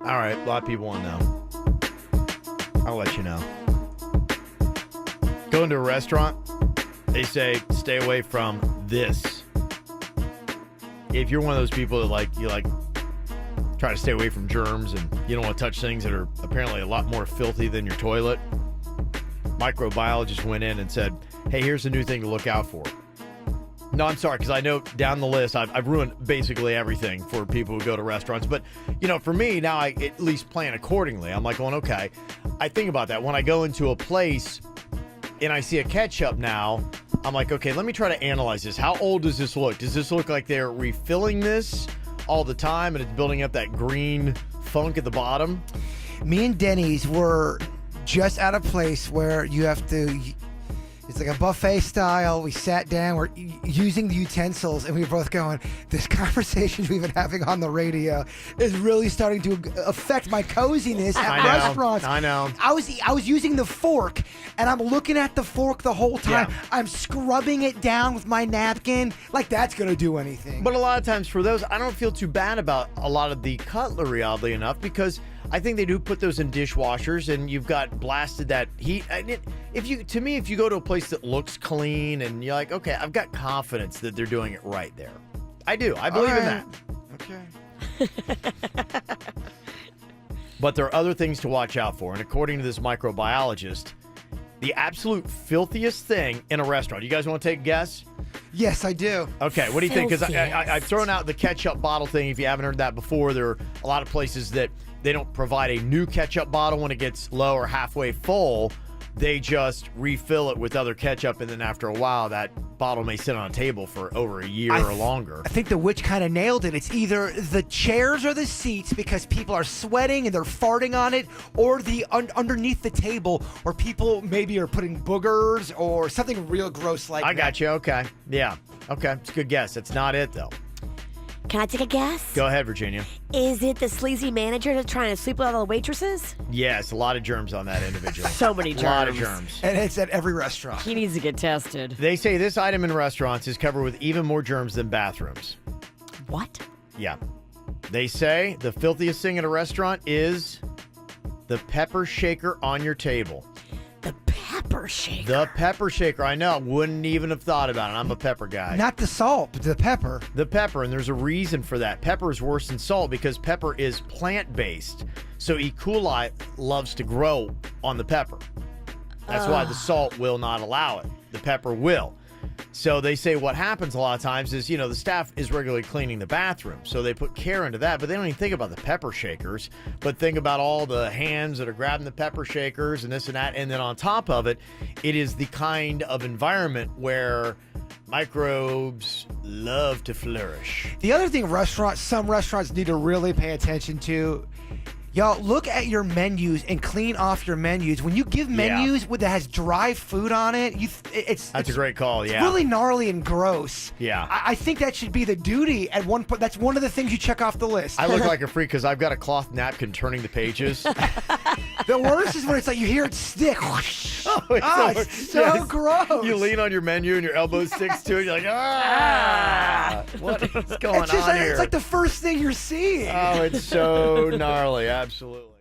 All right, a lot of people want to know. I'll let you know. Going to a restaurant, they say stay away from this. If you're one of those people that you try to stay away from germs and you don't want to touch things that are apparently a lot more filthy than your toilet, microbiologist went in and said, hey, here's a new thing to look out for. No, I'm sorry, because I know down the list, I've ruined basically everything for people who go to restaurants. But, for me, now I at least plan accordingly. I'm like going, okay, I think about that. When I go into a place and I see a ketchup now, I'm like, okay, let me try to analyze this. How old does this look? Does this look like they're refilling this all the time and it's building up that green funk at the bottom? Me and Denny's were just at a place where you have to... It's like a buffet style. We sat down. We're using the utensils, and we were both going, this conversation we've been having on the radio is really starting to affect my coziness at restaurants. I know. I was using the fork, and I'm looking at the fork the whole time. Yeah. I'm scrubbing it down with my napkin. Like that's going to do anything. But a lot of times for those, I don't feel too bad about a lot of the cutlery, oddly enough, because I think they do put those in dishwashers, and you've got blasted that heat. If you go to a place that looks clean, and you're like, okay, I've got confidence that they're doing it right there. I do. I believe in that. Okay. But there are other things to watch out for, and according to this microbiologist, the absolute filthiest thing in a restaurant. You guys want to take a guess? Yes, I do. Okay, what do you think? Because I've thrown out the ketchup bottle thing. If you haven't heard that before, there are a lot of places that they don't provide a new ketchup bottle when it gets low or halfway full. They just refill it with other ketchup, and then after a while, that bottle may sit on a table for over a year or longer. I think the witch kind of nailed it. It's either the chairs or the seats because people are sweating and they're farting on it, or the underneath the table where people maybe are putting boogers or something real gross like that. I got you. Okay. Yeah. Okay. It's a good guess. It's not it, though. Can I take a guess? Go ahead, Virginia. Is it the sleazy manager that's trying to sleep with all the waitresses? Yes, a lot of germs on that individual. So many germs. A lot of germs. And it's at every restaurant. He needs to get tested. They say this item in restaurants is covered with even more germs than bathrooms. What? Yeah. They say the filthiest thing at a restaurant is the pepper shaker on your table. The pepper shaker. The pepper shaker. I know. Wouldn't even have thought about it. I'm a pepper guy. Not the salt, but the pepper. The pepper, and there's a reason for that. Pepper is worse than salt because pepper is plant-based. So E. coli loves to grow on the pepper. That's why the salt will not allow it. The pepper will. So they say what happens a lot of times is, the staff is regularly cleaning the bathroom. So they put care into that, but they don't even think about the pepper shakers, but think about all the hands that are grabbing the pepper shakers and this and that. And then on top of it, it is the kind of environment where microbes love to flourish. The other thing some restaurants need to really pay attention to, y'all, look at your menus and clean off your menus. When you give menus that has dry food on it, that's a great call. It's really gnarly and gross. Yeah, I think that should be the duty at one point. That's one of the things you check off the list. I look like a freak because I've got a cloth napkin turning the pages. The worst is when it's like you hear it stick. It's so gross. You lean on your menu and your elbow sticks to it. You're like, what is going on here? It's like the first thing you're seeing. Oh, it's so gnarly. Absolutely.